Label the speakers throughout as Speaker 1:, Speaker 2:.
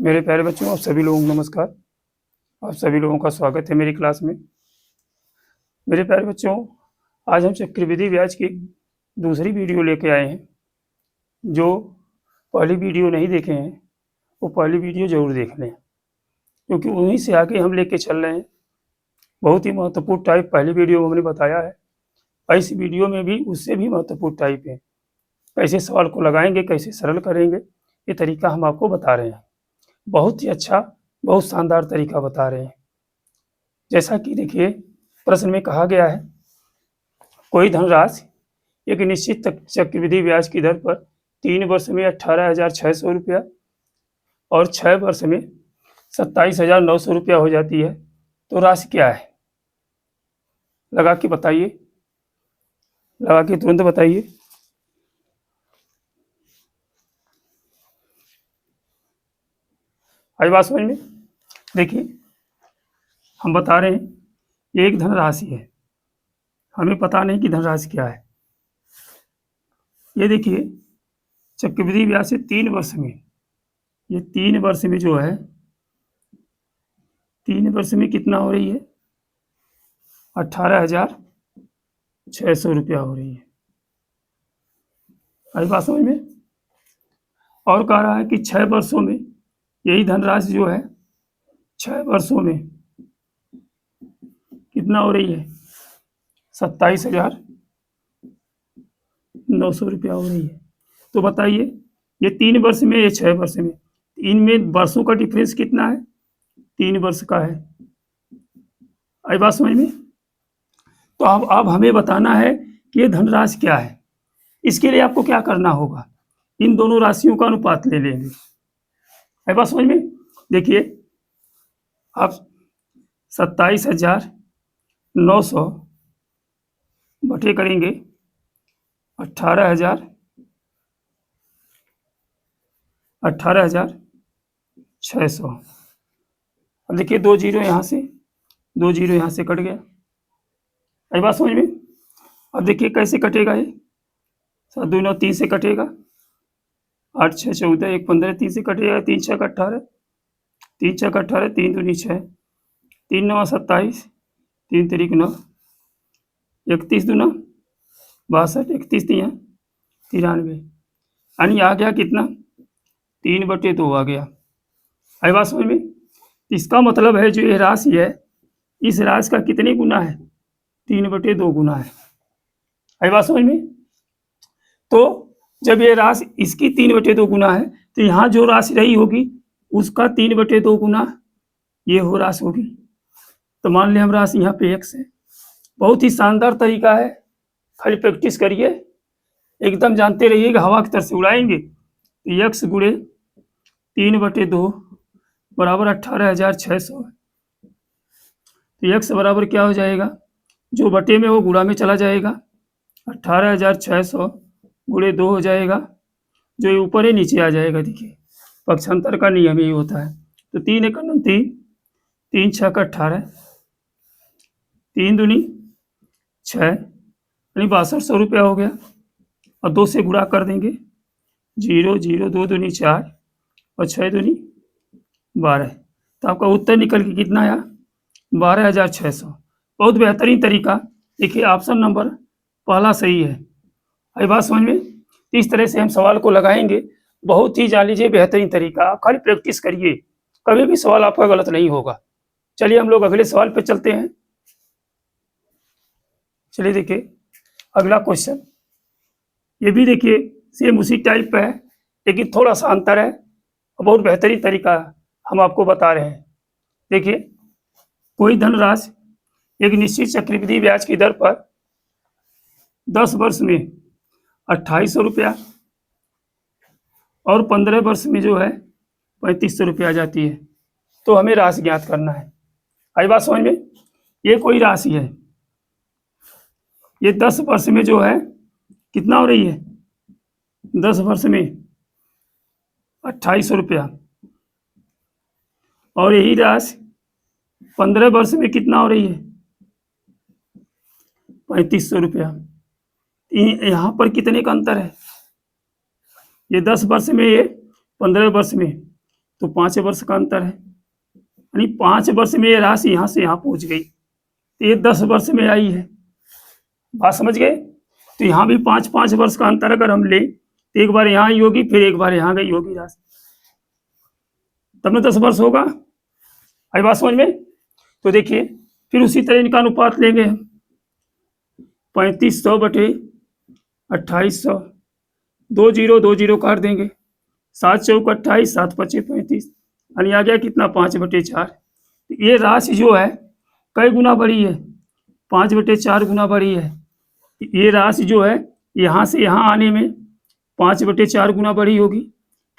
Speaker 1: मेरे प्यारे बच्चों, आप सभी लोगों को नमस्कार। आप सभी लोगों का स्वागत है मेरी क्लास में। मेरे प्यारे बच्चों, आज हम चक्रवृद्धि ब्याज की दूसरी वीडियो लेके आए हैं। जो पहली वीडियो नहीं देखे हैं वो पहली वीडियो ज़रूर देख लें, क्योंकि उन्हीं से आगे हम लेके चल रहे हैं। बहुत ही महत्वपूर्ण टाइप पहली वीडियो में हमने बताया है, और इस वीडियो में भी उससे भी महत्वपूर्ण टाइप है। कैसे सवाल को लगाएंगे, कैसे सरल करेंगे, ये तरीका हम आपको बता रहे हैं। बहुत ही अच्छा, बहुत शानदार तरीका बता रहे हैं। जैसा कि देखिए, प्रश्न में कहा गया है, कोई धनराशि एक निश्चित चक्रवृद्धि ब्याज की दर पर 3 वर्ष में 18,600 रुपया और 6 वर्ष में 27,900 रुपया हो जाती है, तो राशि क्या है? लगा के बताइए, लगा के तुरंत बताइए। आई बात समझ में? देखिए, हम बता रहे हैं, ये एक धनराशि है, हमें पता नहीं कि धनराशि क्या है। ये देखिए, चक्रवृद्धि ब्याज से 3 वर्ष में, ये 3 वर्ष में जो है, 3 वर्ष में कितना हो रही है? 18,600 रुपया हो रही है। आई बात समझ में? और कह रहा है कि 6 वर्षों में यही धनराशि जो है 6 वर्षों में कितना हो रही है? 27,900 रुपया हो रही है। तो बताइए, ये 3 वर्ष में, ये 6 वर्ष में, इनमें वर्षों का डिफरेंस कितना है? 3 वर्ष का है। आई बात समझ में? तो अब हमें बताना है कि ये धनराशि क्या है। इसके लिए आपको क्या करना होगा? इन दोनों राशियों का अनुपात ले लेंगे। आई बात समझ में? देखिए, आप 27,900 बटे करेंगे 18,600। अब देखिए, 2 जीरो यहाँ से, 2 जीरो यहाँ से कट गया। आई बात समझ में? अब देखिए कैसे कटेगा ये। 7 2 9 3 से कटेगा, 8 6 14 1 15 3 से कटेगा, 3 6 18, 3 6 18, 3 दूनी 6, 3 9 27, 3 3 9, 31 दूना 62, 31 3 93, यानी आ गया कितना? 3/2 आ गया। आई बात समझ में? इसका मतलब है जो ये राशि है, इस राशि का कितने गुना है? 3/2 गुना है। आई बात समझ में? तो जब ये राशि इसकी 3/2 गुना है, तो यहाँ जो राशि रही होगी उसका 3/2 गुना ये हो राशि होगी। तो मान लें हम राशि यहाँ पे x है। बहुत ही शानदार तरीका है, खाली प्रैक्टिस करिए, एकदम जानते रहिएगा, हवा की तरह से उड़ाएंगे। तो x गुणे 3/2 बराबर 18,600 है। तो x बराबर क्या हो जाएगा? जो बटे में वो गुणा में चला जाएगा, 18,600 गुणे 2 हो जाएगा, जो ये ऊपर है नीचे आ जाएगा। देखिए, पक्षांतर का नियम ही होता है। तो 3 1 3, 3 6 18, 3 दूनी 6, यानी 6200 रुपया हो गया। और 2 से गुणा कर देंगे, 0 0 2 दूनी 4 और 6 दूनी 12। तो आपका उत्तर निकल के कितना आया? 12,600। बहुत बेहतरीन तरीका। देखिए, ऑप्शन नंबर पहला सही है। आई बात समझ में? इस तरह से हम सवाल को लगाएंगे। बहुत ही, जान लीजिए, बेहतरीन तरीका। आप खाली प्रैक्टिस करिए, कभी भी सवाल आपका गलत नहीं होगा। चलिए हम लोग अगले सवाल पे चलते हैं। चलिए देखिए, अगला क्वेश्चन, ये भी देखिए सेम उसी टाइप पे है, लेकिन थोड़ा सा अंतर है और बहुत बेहतरीन तरीका हम आपको बता रहे हैं। देखिए, कोई धनराशि एक निश्चित चक्रवृद्धि ब्याज की दर पर 10 वर्ष में 2,800 रुपया और 15 वर्ष में जो है 3,500 रुपया आ जाती है, तो हमें राशि ज्ञात करना है। आई बात समझ में? ये कोई राशि है, ये 10 वर्ष में जो है कितना हो रही है? 10 वर्ष में 2,800 रुपया, और यही राशि 15 वर्ष में कितना हो रही है? 3,500 रुपया। यहाँ पर कितने का अंतर है? ये 10 वर्ष में, ये 15 वर्ष में, तो 5 वर्ष का अंतर है, यानी 5 वर्ष में ये राशि यहाँ से यहाँ पहुँच गई, तो ये 10 वर्ष में आई है। बात समझ गए? तो यहाँ भी 5-5 वर्ष का अंतर अगर हम लें तो एक बार यहाँ आई होगी, फिर एक बार यहाँ गई होगी राशि, तब ना 10 वर्ष होगा। आई बात समझ में? तो देखिए फिर उसी तरह इनका अनुपात लेंगे हम, 3500 बटे 2800, 2 जीरो काट देंगे, 7 चौक 28, 7 पचे 35, यानी आ गया कितना 5/4। ये राशि जो है कई गुना बढ़ी है, 5/4 गुना बढ़ी है। ये राशि जो है यहाँ से यहाँ आने में 5/4 गुना बढ़ी होगी,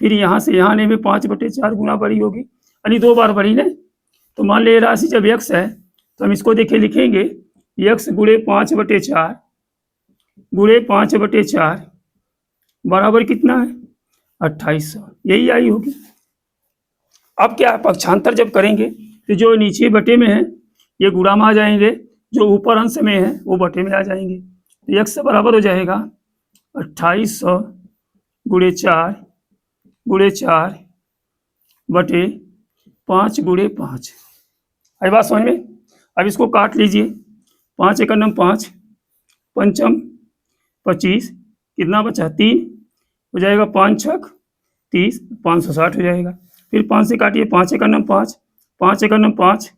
Speaker 1: फिर यहाँ से यहाँ आने में 5/4 गुना बढ़ी होगी, यानी 2 बार बढ़ी ना। तो मान लीजिए राशि जब x है तो हम इसको देखिए लिखेंगे x गुणे 5/4 गुणे 5/4 बराबर कितना है 2800, यही आई होगी। अब क्या पक्षांतर जब करेंगे तो जो नीचे बटे में है ये गुणा में आ जाएंगे, जो ऊपर अंश में है वो बटे में आ जाएंगे। तो x बराबर हो जाएगा 2800 गुणे 4 बटे 5 गुणे 5। आई बात समझ में? अब इसको काट लीजिए, 5 एकम 5, पंचम 25, कितना बचा 3 हो जाएगा, 5 छक 30, 560 हो जाएगा। फिर 5 से काटिए, 5 एकम 5, 5 एकम 5,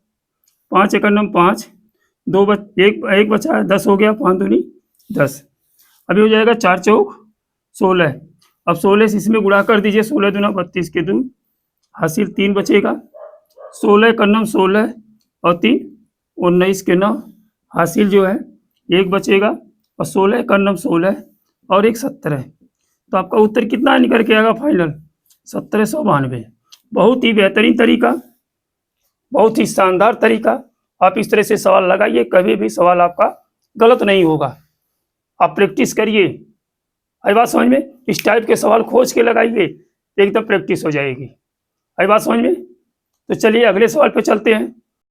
Speaker 1: 5 एकम 5, 1 बचा 10 हो गया, 5 दूनी 10। अभी हो जाएगा 4 चौक 16। अब 16 से इसमें गुणा कर दीजिए, 16 दूना 32 के 2 हासिल 3 बचेगा, 16 एकम 16 और 3 19 के 9 हासिल जो है 1 बचेगा, और 16 एकम 16 और 1 17। तो आपका उत्तर कितना निकल के आएगा फाइनल 1792। बहुत ही बेहतरीन तरीका, बहुत ही शानदार तरीका। आप इस तरह से सवाल लगाइए, कभी भी सवाल आपका गलत नहीं होगा। आप प्रैक्टिस करिए। आई बात समझ में? इस टाइप के सवाल खोज के लगाइए, एकदम प्रैक्टिस हो जाएगी। आई बात समझ में? तो चलिए अगले सवाल पे चलते हैं।